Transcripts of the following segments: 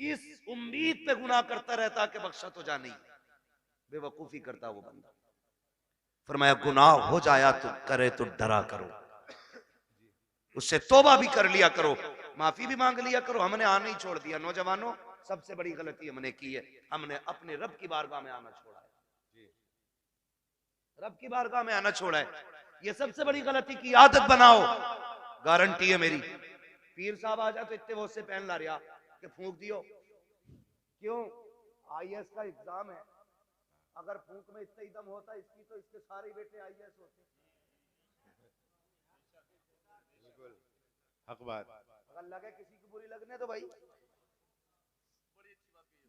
इस उम्मीद पे गुनाह करता रहता कि बख्शा तो जाने ही, बेवकूफी करता वो बंदा। फरमाया गुनाह हो जाया तो करे तो डरा करो, उससे तौबा भी कर लिया करो, माफी भी मांग लिया करो। हमने आना ही छोड़ दिया नौजवानों, सबसे बड़ी गलती हमने की है, हमने अपने रब की बारगाह में आना छोड़ा है, रब की बारगाह में आना छोड़ा है। ये सबसे बड़ी गलती की आदत बनाओ, गारंटी है मेरी। पीर साहब आ जाए तो इतने वो से पहन ला रहा कि फूंक दियो, क्यों? आईएएस का एग्जाम है, अगर फूंक में इतना ही दम होता इसकी तो इसके सारे बेटे आईएएस होते। हक बात। अगर लगे किसी की बुरी लगने तो भाई,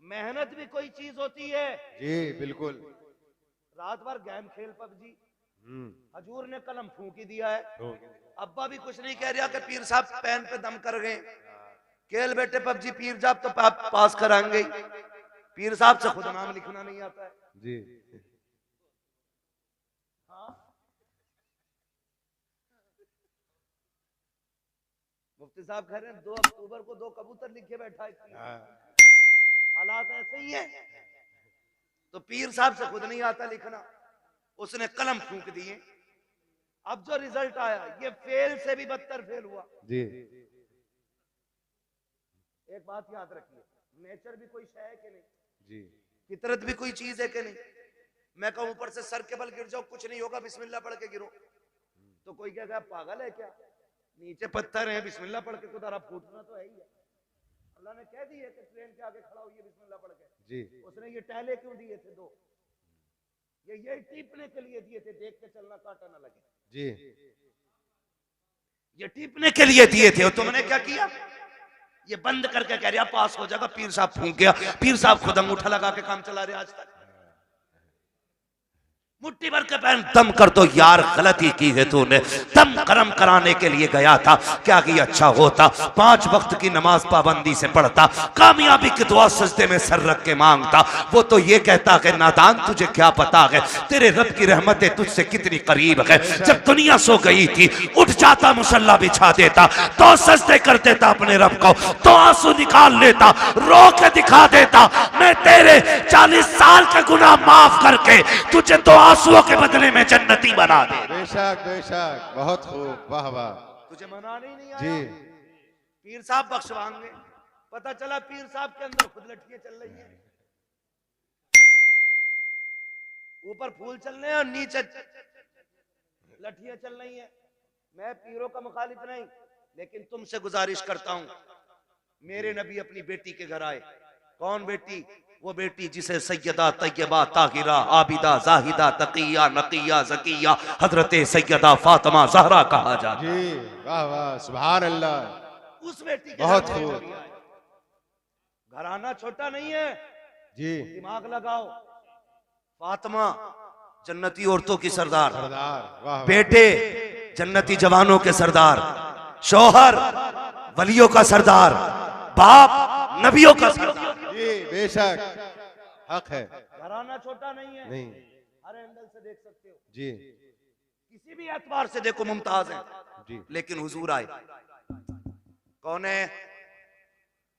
मेहनत भी कोई चीज होती है। जी बिल्कुल। रात भर गेम खेल पबजी, हजूर ने कलम फूंक ही दिया है। अब्बा भी कुछ नहीं कह रहा कि पीर साहब पेन पे दम कर गए, खेल बेटे पबजी, पीर साहब तो पास कराएंगे। पीर साहब से खुद नाम लिखना नहीं आता है जी। हाँ, मुफ्ती साहब कह रहे हैं 2 अक्टूबर को 2 कबूतर लिखे बैठा है। हालात ऐसे ही है। तो पीर साहब से खुद नहीं आता लिखना, उसने कलम फूंक दिए। अब जो रिजल्ट आया ये फेल से भी बदतर फेल हुआ जी। एक बात याद रखिए, नेचर भी कोई शय है कि नहीं, जी। फितरत भी कोई चीज है कि नहीं। मैं कहूं ऊपर से सर के बल गिर जाओ कुछ नहीं होगा, बिस्मिल्लाह पढ़ के गिरो, तो कोई कहेगा पागल है क्या, नीचे पत्थर है, बिस्मिल्लाह पढ़ के खुदा फूटना तो है ही है। अल्लाह ने कह दी है कि ट्रेन के आगे खड़ा होइए बिस्मिल्लाह पढ़ के जी। उसने ये टहले क्यों दिए थे 2? ये टीपने के लिए दिए थे, देख के चलना कांटा ना लगे। जी। ये टीपने के लिए दिए थे और तुमने क्या किया, ये बंद करके कह रहा पास हो जाएगा। पीर साहब फूंक गया, पीर साहब खुद अंगूठा लगा के काम चला रहे आज तक। मुट्ठी भर के पहन दम कर दो यार, गलती की है तूने, दम करम कराने के लिए गया था, क्या कि अच्छा होता 5 वक्त की नमाज पाबंदी से पढ़ता, कामयाबी की दुआ सजदे में सर रख के मांगता। वो तो ये कहता कि नादान तुझे क्या पता है तेरे रब की रहमतें तुझसे कितनी करीब है। जब दुनिया सो गई थी उठ जाता, मुसल्ला बिछा देता, तो सजदे कर देता अपने रब को, तो आंसू निकाल लेता, रो के दिखा देता, मैं तेरे 40 साल का गुनाह माफ करके तुझे तो आंसुओं के बदले में जन्नती बना दे। बेशक बेशक, बहुत खूब, वाह वाह। तुझे मनाने ही नहीं आया जी। पीर साहब बख्शवाएंगे। पता चला पीर साहब के अंदर खुद लठियां चल रही हैं, ऊपर फूल चल रहे हैं और नीचे लठियां चल रही हैं। मैं पीरों का मुखालिफ नहीं, लेकिन तुमसे गुजारिश करता हूं, मेरे नबी अपनी बेटी के घर आए। कौन बेटी? वो बेटी जिसे सैयदा तैयबा ताहिरा आबिदा जाहिदा तकिया नकिया जकिया हजरत सैयदा फातिमा ज़हरा कहा जाता है। जी वाह वाह, सुभान अल्लाह। उस बेटी के बहुत घर में खूब। घराना छोटा नहीं है, जी। दिमाग लगाओ। फातिमा जन्नती औरतों की सरदार, सरदार, वाह। बेटे जन्नती जवानों के सरदार, शौहर वलियों का सरदार, बाप नबियों का सरदार। जी बेशक, हक है। घराना छोटा नहीं है, नहीं। हर एंगल से देख सकते हो, जी। किसी भी एतबार से देखो मुमताज है। जी। लेकिन हुजूर आए, कौन है?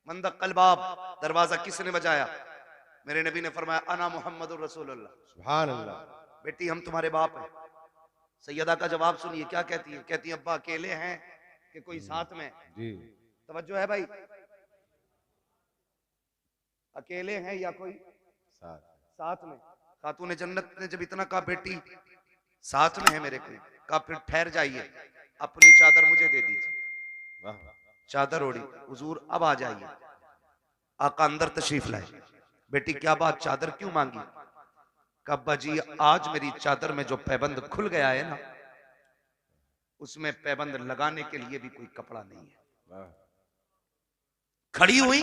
मंदक कलबाब, दरवाजा किसने बजाया? मेरे नबी ने फरमाया अना मोहम्मद रसूलुल्लाह। सुभान अल्लाह। बेटी हम तुम्हारे बाप हैं। सैयदा का जवाब सुनिए, क्या कहती है? कहती है अब्बा अकेले हैं कि कोई साथ में? जी। तवज्जो है भाई, अकेले हैं या कोई साथ में? खातून जन्नत ने जब इतना कहा बेटी साथ में है मेरे को, कहा फिर ठहर जाइए, अपनी चादर मुझे दे दीजिए। चादर ओढ़ी, हुजूर अब आ जाइए। आका अंदर तशरीफ लाए। बेटी क्या बात, चादर क्यों मांगी? कब्बा जी आज मेरी चादर में जो पैबंद खुल गया है ना, उसमें पैबंद लगाने के लिए भी कोई कपड़ा नहीं है। खड़ी हुई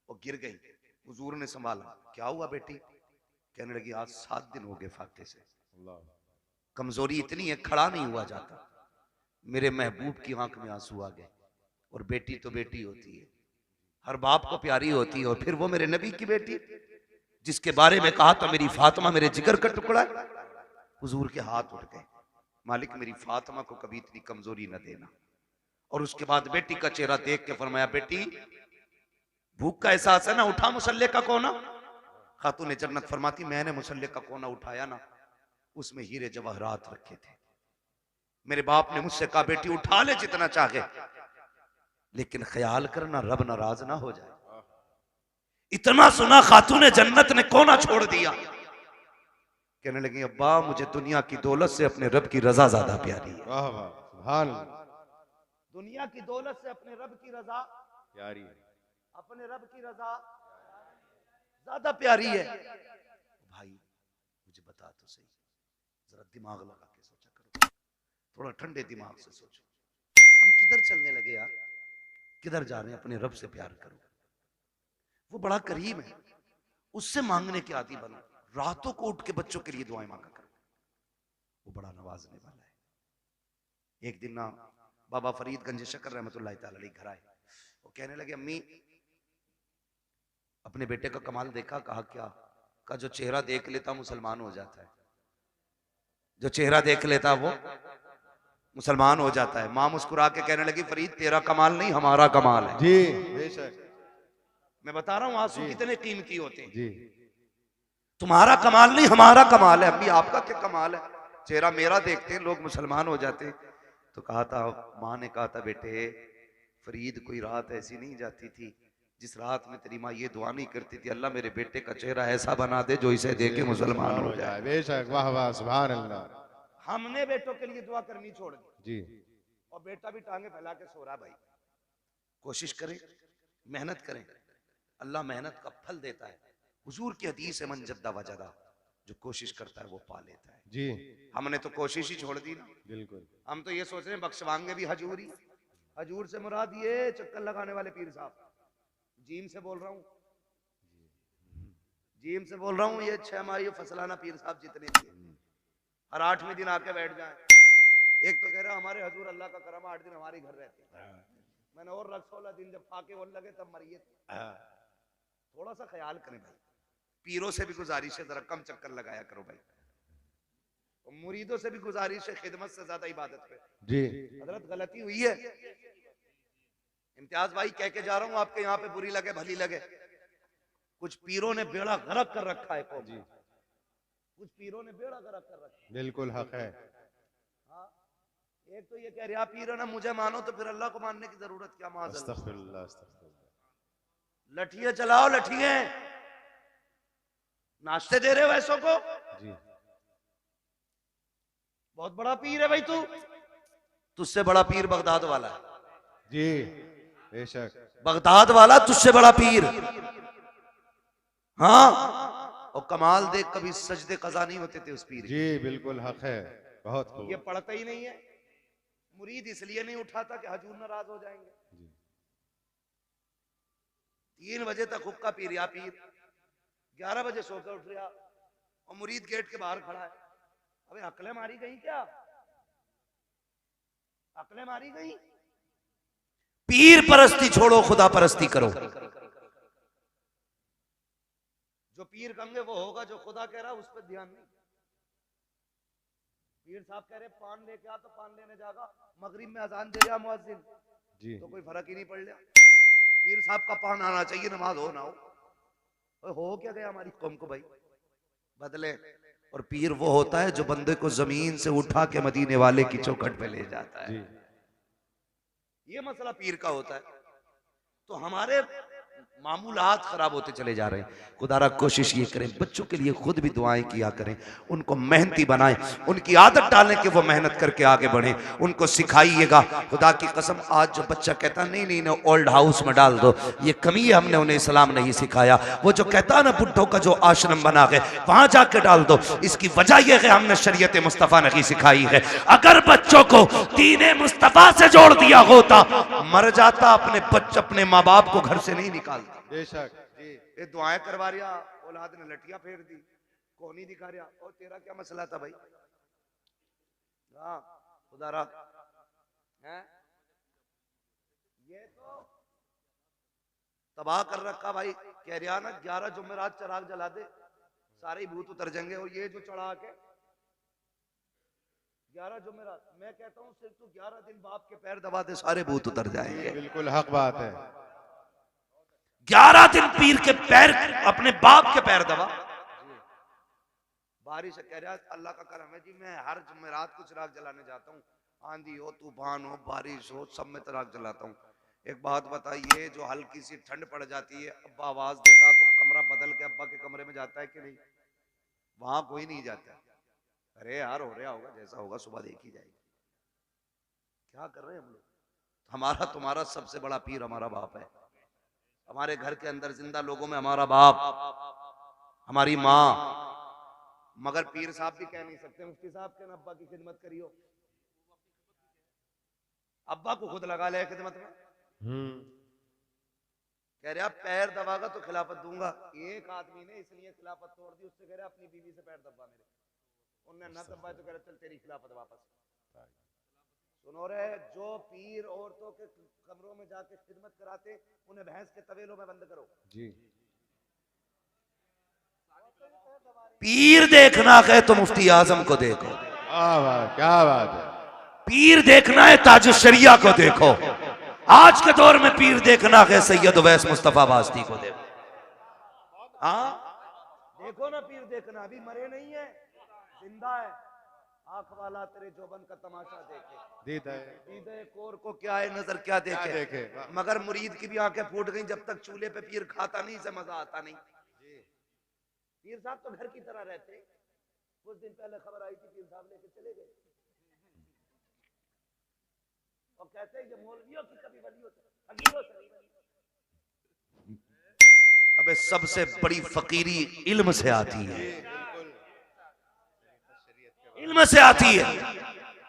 और गिर गई। हुजूर ने संभाला, क्या हुआ बेटी? कहने लगी आज 7 दिन हो गए फाते से, कमजोरी इतनी है खड़ा नहीं हुआ जाता। मेरे महबूब की आंख में आंसू आ गए। और बेटी तो बेटी होती है, हर बाप को प्यारी होती है, और फिर वो मेरे नबी की बेटी जिसके बारे में कहा था मेरी फातिमा मेरे जिगर का टुकड़ा है। हुजूर के हाथ उठ गए, मालिक मेरी फातिमा को कभी इतनी कमजोरी न देना। और उसके बाद बेटी का चेहरा देख के फरमाया बेटी भूख का एहसास है ना, उठा मुसल्ले का कोना। खातून जन्नत फरमाती मैंने मुसल्ले का कोना उठाया ना, उसमें हीरे जवाहरात रखे थे। मेरे बाप ने मुझसे कहा बेटी उठा ले जितना चाहे, लेकिन ख्याल करना रब नाराज ना हो जाए। इतना सुना खातून जन्नत ने कोना छोड़ दिया। कहने लगी अब्बा मुझे दुनिया की दौलत से अपने रब की रजा ज्यादा प्यारी है। वाह वाह सुभान अल्लाह। दुनिया की दौलत से अपने रब की रजा प्यारी है। अपने रब की रजा ज्यादा प्यारी है। भाई मुझे बता तो सही, जरा दिमाग लगा के सोचा करो, थोड़ा ठंडे दिमाग से सोचो, हम किधर चलने लगे यार, किधर जा रहे हैं? अपने रब से प्यार करो, वो बड़ा करीम है, उससे मांगने के आदी बनो। रातों को उठ के बच्चों के लिए दुआएं मांगा करो, वो बड़ा नवाजने वाला है। एक दिन ना बाबा फरीद गंज शकर रहमतुल्लाह तआला अलैह घर आए, वो कहने लगे अम्मी अपने बेटे का कमाल देखा? कहा क्या? का जो चेहरा देख लेता मुसलमान हो जाता है, जो चेहरा देख लेता वो मुसलमान हो जाता है। मां मुस्कुरा के कहने लगी फरीद तेरा कमाल नहीं हमारा कमाल है। जी बेशक। मैं बता रहा हूं आंसू कितने कीमती होते हैं। जी तुम्हारा कमाल नहीं हमारा कमाल है। अम्मी आपका क्या कमाल है? चेहरा मेरा देखते हैं लोग मुसलमान हो जाते हैं। तो कहा था, माँ ने कहा था बेटे फरीद कोई रात ऐसी नहीं जाती थी जिस रात में तेरी माँ ये दुआ नहीं करती थी अल्लाह मेरे बेटे का चेहरा ऐसा बना दे जो इसे देख के मुसलमान हो जाए। बेशक वाह वाह सुभान अल्लाह। हमने बेटों के लिए दुआ करनी छोड़ दी जी और बेटा भी टांगे फैला के सो रहा। भाई कोशिश करें, मेहनत करें, अल्लाह मेहनत का फल देता है। हुजूर की हदीस है मन जद्दा वजदा, जो कोशिश करता है वो पा लेता है। जी हमने तो कोशिश ही छोड़ दी ना। बिल्कुल। हम तो ये सोच रहे हैं बख्शवाएंगे भी हजूर ही। हजूर से मुराद ये चक्कर लगाने वाले पीर साहब, जीम से बोल रहा हूँ, जीम से बोल रहा हूँ, ये 6 माही फसलाना पीर साहब जितने भी हैं, हर 8वें दिन आके बैठ जाए। एक तो कह रहा हमारे हजूर अल्लाह का करम 8 दिन हमारे घर रहते। मैंने और रख 16 दिन जब फाके बोल लगे तब मरिए। थोड़ा सा ख्याल करें भाई, पीरों से भी गुजारिश है जरा कम चक्कर लगाया करो भाई, और मुरीदों से भी गुजारिश है खिदमत से ज्यादा इबादत पे। जी हजरत गलती हुई है, इम्तियाज भाई कह के जा रहा हूं, आपके यहाँ पे बुरी लगे भली लगे, कुछ पीरों ने बेड़ा गर्क कर रखा है कौम, कुछ पीरों ने बेड़ा गर्क कर रखा है। बिल्कुल हक है। हाँ, एक तो ये कह रहा पीर ना मुझे मानो तो फिर अल्लाह को मानने की जरूरत क्या? माज़अल्लाह। अस्तगफिरुल्लाह अस्तगफिरुल्लाह। लठिए चलाओ लठिए, नाश्ते दे रहे हो ऐसों को? जी बहुत बड़ा पीर है भाई तू, तुझसे बड़ा पीर बगदाद वाला है। जी बेशक। बगदाद वाला तुझसे बड़ा पीर। हाँ, और कमाल देख कभी सजदे कज़ा नहीं होते थे उस पीर। जी बिल्कुल हक है। बहुत खूब। ये पढ़ता ही नहीं है, मुरीद इसलिए नहीं उठाता कि हजूर नाराज हो जाएंगे। 3 बजे तक हुक्का पी रहा पीर, 11 बजे सोकर उठ रहा और मुरीद गेट के बाहर खड़ा है। अबे अकले मारी गई क्या? अकले मारी गई? पीर परस्ती छोड़ो खुदा परस्ती करो। जो पीर कहेंगे वो होगा, जो खुदा कह रहा है उस पर ध्यान नहीं। पीर साहब कह रहे पान लेके आ तो पान लेने जागा, मगरिब में अजान दे रहा मुअज्जिन जी तो कोई फर्क ही नहीं पड़ रहा। पीर साहब का पान आना चाहिए, नमाज हो ना हो क्या गया हमारी कौम को भाई बदले। और पीर वो होता है जो बंदे को जमीन से उठा के मदीने वाले की चौखट पे ले जाता है। ये मसला पीर का होता है। तो हमारे मामूलात खराब होते चले जा रहे हैं। खुदारा कोशिश ये करें बच्चों के लिए खुद भी दुआएं किया करें, उनको मेहनती बनाएं, उनकी आदत डालें कि वो मेहनत करके आगे बढ़ें, उनको सिखाइएगा। खुदा की कसम आज जो बच्चा कहता नहीं नहीं ना ओल्ड हाउस में डाल दो, ये कमी है, हमने उन्हें इस्लाम नहीं सिखाया। वो जो कहता ना बुढ़ों का जो आश्रम बना है वहां जाके डाल दो, इसकी वजह यह है हमने शरीयत मुस्तफ़ा नहीं सिखाई है। अगर बच्चों को दीन मुस्तफ़ा से जोड़ दिया होता मर जाता, अपने माँ बाप को घर से नहीं निकालता। बेशक जी। ये दुआएं करवा रहा, औलाद ने लठियां फेर दी, कौन ही दिखा रहा। और तेरा क्या मसला था भाई? हाँ खुदारा है, ये तो तबाह कर रखा भाई। कह रहा ना 11 जुमेरात चराग जला दे सारे ही भूत उतर जाएंगे। और ये जो चढ़ा के 11 जुमेरात, मैं कहता हूँ सिर्फ तू 11 दिन बाप के पैर दबा दे सारे भूत उतर जाएंगे। बिल्कुल हक बात है। 11 दिन पीर के पैर, अपने बाप के पैर दबा। बारिश कह रहा अल्लाह का करम है जी, मैं हर जुमेरात को चिराग जलाने जाता हूँ, आंधी हो तूफान हो बारिश हो सब में चिराग जलाता हूँ। एक बात बताइए, जो हल्की सी ठंड पड़ जाती है, अब्बा आवाज देता तो कमरा बदल के अब्बा के कमरे में जाता है कि नहीं? वहां कोई नहीं जाता। अरे यार हो रहा होगा, जैसा होगा सुबह देखी जाएगी। क्या कर रहे हैं हम लोग? हमारा तुम्हारा सबसे बड़ा पीर हमारा बाप है। हमारे घर के अंदर जिंदा लोगों में हमारा बाप, हमारी माँ। मगर पीर साहब भी कह नहीं सकते मुफ्ती साहब के अब्बा की खिदमत करियो। अब्बा को खुद लगा ले खिदमत में। कह रहा पैर दबागा तो खिलाफत दूंगा। एक आदमी ने इसलिए खिलाफत तोड़ दी, उससे कह रहा अपनी बीवी से पैर दबा मेरे। उन्होंने ना दबाए तो कह रहा चल तेरी खिलाफत वापस। सुनो रे, जो पीर औरतों के कमरों में जाके खिदमत कराते, उन्हें भैंस के तवेलों में बंद करो जी। पीर देखना है तो मुफ्ती आजम को देखो। क्या बात है। पीर देखना है ताज शरिया को देखो। आज के दौर में पीर देखना है सैयद उवैस मुस्तफा वास्ती को देखो। हाँ देखो ना, पीर देखना, अभी मरे नहीं है, जिंदा है। आंख वाला तेरे जोबन का तमाशा देखे, दीदे कोर को क्या है नजर क्या देखे। मगर मुरीद की भी आंखें फूट गई, जब तक चूल्हे पे पीर खाता नहीं से मजा आता नहीं। पीर साहब तो घर की तरह रहते। कुछ दिन पहले खबर आई थी पीर साहब लेके चले गए, और कहते हैं ये मौलवियों की कभी वलियों से फकीरों से नहीं बनी। अबे सबसे बड़ी फकीरी इल्म से आती है, इल्म से आती है।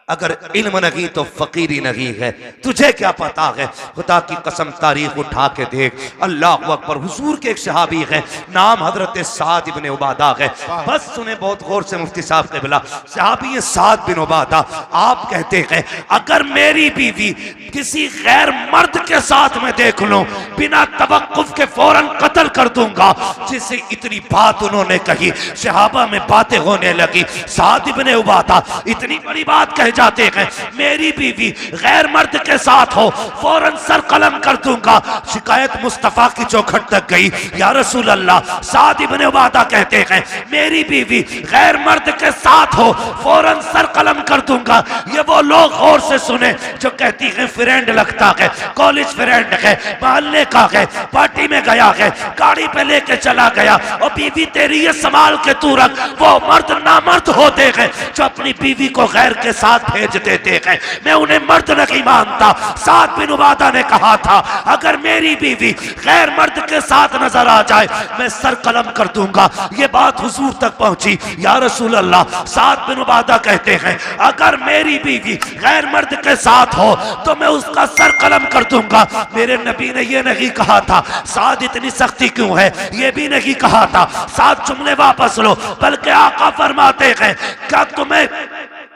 अगर इल्म नहीं तो फकीरी नहीं है। तुझे क्या पता है? खुदा की कसम तारीख उठा के देख। अल्लाह अकबर। हुजूर के एक सहाबी है, नाम हजरत साद इब्ने उबादा है। बस सुने बहुत गौर से मुफ्ती साहब के बिला। सहाबी है साद बिन उबादा। आप कहते हैं अगर मेरी बीवी किसी गैर मर्द के साथ में देख लो, बिना तवक्कुफ के फौरन कत्ल कर दूंगा। जिससे इतनी बात उन्होंने कही, सहाबा में बातें होने लगी। साद इब्ने उबादा इतनी बड़ी बात कह जाते हैं मेरी बीवी गैर मर्द के साथ हो, फौरन सर कलम कर दूंगा। शिकायत मुस्तफा की चौखट तक गई। या रसूल अल्लाह, साद इब्ने उबादा कहते हैं मेरी बीवी गैर मर्द के साथ हो, फौरन सर कलम कर दूंगा। ये वो लोग गौर से सुने जो कहती है फ्रेंड लगता है, कॉलेज फ्रेंड है, मोहल्ले का है, पार्टी में गया है, गाड़ी पे लेके चला गया, और बीवी तेरी ये संभाल के तू रख। वो मर्द नामर्द होते हैं जो अपनी बीवी को गैर के साथ भेज देते हैं। मैं उन्हें मर्द नहीं मानता। साद बिन उबादा ने कहा था अगर मेरी बीवी गैर मर्द के साथ नजर आ जाए, मैं सर कलम कर दूंगा। ये बात हुजूर तक पहुंची। या रसूल अल्लाह, साद बिन उबादा कहते हैं अगर मेरी बीवी गैर मर्द के साथ हो तो मैं उसका सर कलम कर दूंगा। मेरे नबी ने ये नहीं कहा था साद इतनी सख्ती क्यों है, ये भी नहीं कहा था। साद जुमले वापस लो, बल्कि आका फरमाते हैं क्या तुम्हें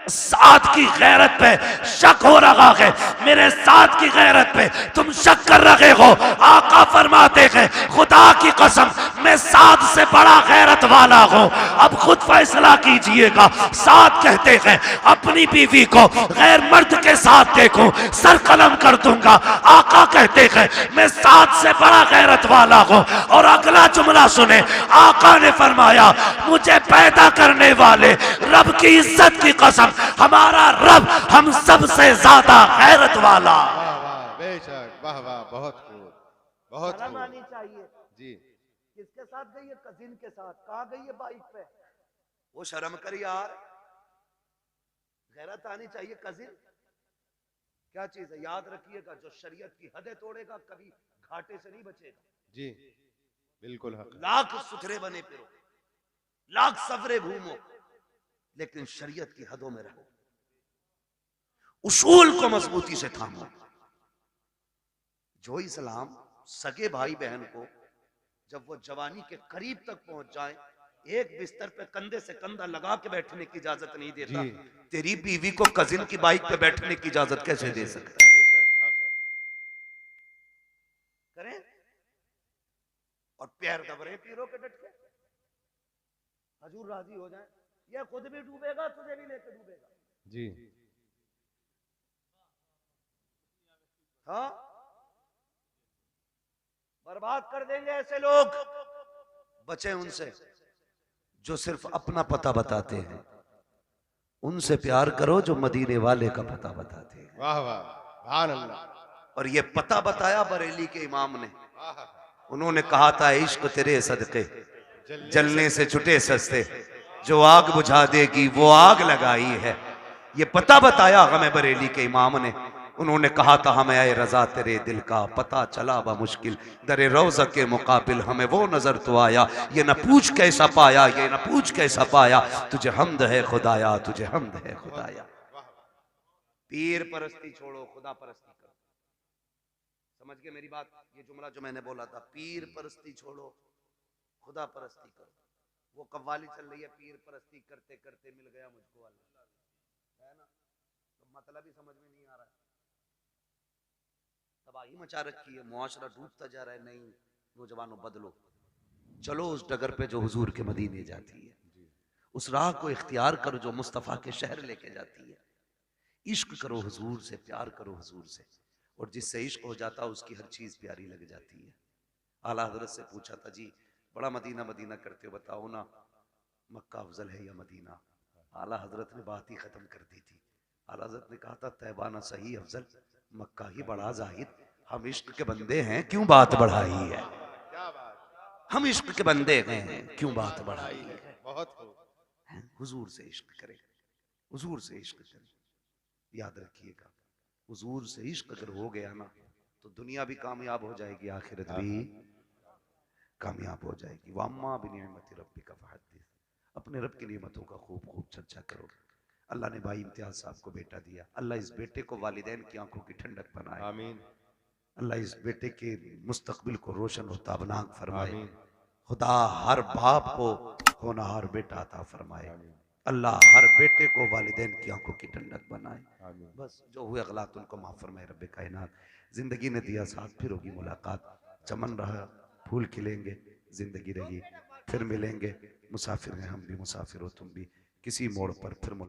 साद की गैरत पे शक हो रहा है? मेरे साद की गैरत पे तुम शक कर रहे हो? आका फरमाते हैं खुदा की कसम मैं साद से बड़ा गैरत वाला हूं। अब खुद फैसला कीजिएगा। साद कहते हैं अपनी बीवी को गैर मर्द के साथ देखूं सर कलम कर दूंगा। आका कहते हैं मैं साद से बड़ा गैरत वाला हूं। और अगला जुमला सुने, आका ने फरमाया मुझे पैदा करने वाले रब की इज्जत की कसम हमारा रब हम सब से ज्यादा गैरत वाला। बेशक, वाह वाह, बहुत खूब, बहुत शर्म आनी चाहिए जी। किसके साथ गई है? कजिन के साथ। कहाँ गई है? बाइक पे। वो शर्म कर यार, गैरत आनी चाहिए। कजिन क्या चीज है? याद रखिएगा जो शरीयत की हदें तोड़ेगा कभी घाटे से नहीं बचेगा जी। बिल्कुल हक। लाख सुथरे बने फिरो, लाख सफरे घूमो, लेकिन शरीयत की हदों में रहो, उसूल को मजबूती से थामो। जो इस्लाम सगे भाई बहन को जब वो जवानी के करीब तक पहुंच जाए, एक बिस्तर पे कंधे से कंधा लगा के बैठने की इजाजत नहीं देता, तेरी बीवी को कजिन की बाइक पे बैठने की इजाजत कैसे दे सकता है? करें और पैर दब रहे पीरों के डट के, हजूर राजी हो जाए, यह खुद भी डूबेगा तुझे भी लेके डूबेगा जी। हाँ बर्बाद कर देंगे ऐसे लोग। बचे उनसे जो सिर्फ अपना पता बताते हैं, उनसे प्यार करो जो मदीने वाले का पता बताते हैं। वाह वाह, सुभान अल्लाह। और ये पता बताया बरेली के इमाम ने। वाह, उन्होंने कहा था इश्क तेरे सदके जलने जलने से छुटे सस्ते, जो आग बुझा देगी वो आग लगाई है। ये पता बताया हमें बरेली के इमाम ने। उन्होंने कहा था हमें आए रजा तेरे दिल का पता चला बा मुश्किल, दरे रोज़ा के मुकाबिल हमें वो नजर तो आया। ये न पूछ कैसा पाया, ये न पूछ कैसा पाया, तुझे हमद है खुदाया, तुझे हमद है खुदाया। पीर परस्ती छोड़ो, खुदा परस्ती करो। समझ गए मेरी बात? ये जुमला जो मैंने बोला था, पीर परस्ती छोड़ो, खुदा परस्ती करो। वो कव्वाली चल रही है, पीर परस्ती करते करते मिल गया मुझको अल्लाह, है ना? तो मतलब ही समझ में नहीं आ रहा है। तबाही मचा रखी है, मुआशरा डूबता जा रहा है। नहीं नौजवानों, बदलो, चलो उस डगर पे जो हुजूर के मदीने जाती है, उस राह को इख्तियार करो जो मुस्तफ़ा के शहर लेके जाती है। इश्क करो हुजूर से, प्यार करो हुजूर से, और जिससे इश्क हो जाता उसकी हर चीज प्यारी लग जाती है। आला हजरत से पूछा था, जी बड़ा मदीना मदीना करते हो, बताओ ना मक्का अफजल है या मदीना? आला हजरत ने बात ही खत्म कर दी थी। आला हजरत ने कहा था तैबा ना सही अफजल, मक्का ही बड़ा जाहिद। हम इश्क के बंदे हैं, क्यों बात बढ़ाई है? क्या बात, हम इश्क के बंदे हैं, क्यों बात बढ़ाई है? बहुत खूब। हुजूर से इश्क करें, हुजूर से इश्क करें। याद रखिएगा, हुजूर से इश्क अगर हो गया ना तो दुनिया भी कामयाब हो जाएगी, आखिरत भी कामयाब हो जाएगी। वम्मा बिनिअमति रब्बिका फहद्दिस, अपने रब की नेमतों का खूब खूब चर्चा करो। अल्लाह ने भाई इम्तियाज साहब को बेटा दिया, अल्लाह इस बेटे को वालिदैन की आंखों की ठंडक बनाए। आमीन अल्लाह इस बेटे के मुस्तकबिल को रोशन और ताबनाक फरमाए। आमीन खुदा हर बाप को होनहार बेटा अता फरमाए। आमीन अल्लाह हर बेटे को वालिदैन की आंखों की ठंडक बनाए। आमीन। बस जो हुए गलत उनको माफ फरमाए रब्बे कायनात। जिंदगी ने दिया साथ, फिर होगी मुलाकात। चमन रहा फूल खिलेंगे, जिंदगी रही फिर मिलेंगे। मुसाफिर हैं हम भी, मुसाफिर हो तुम भी, किसी मोड़ पर फिर मुलाकात।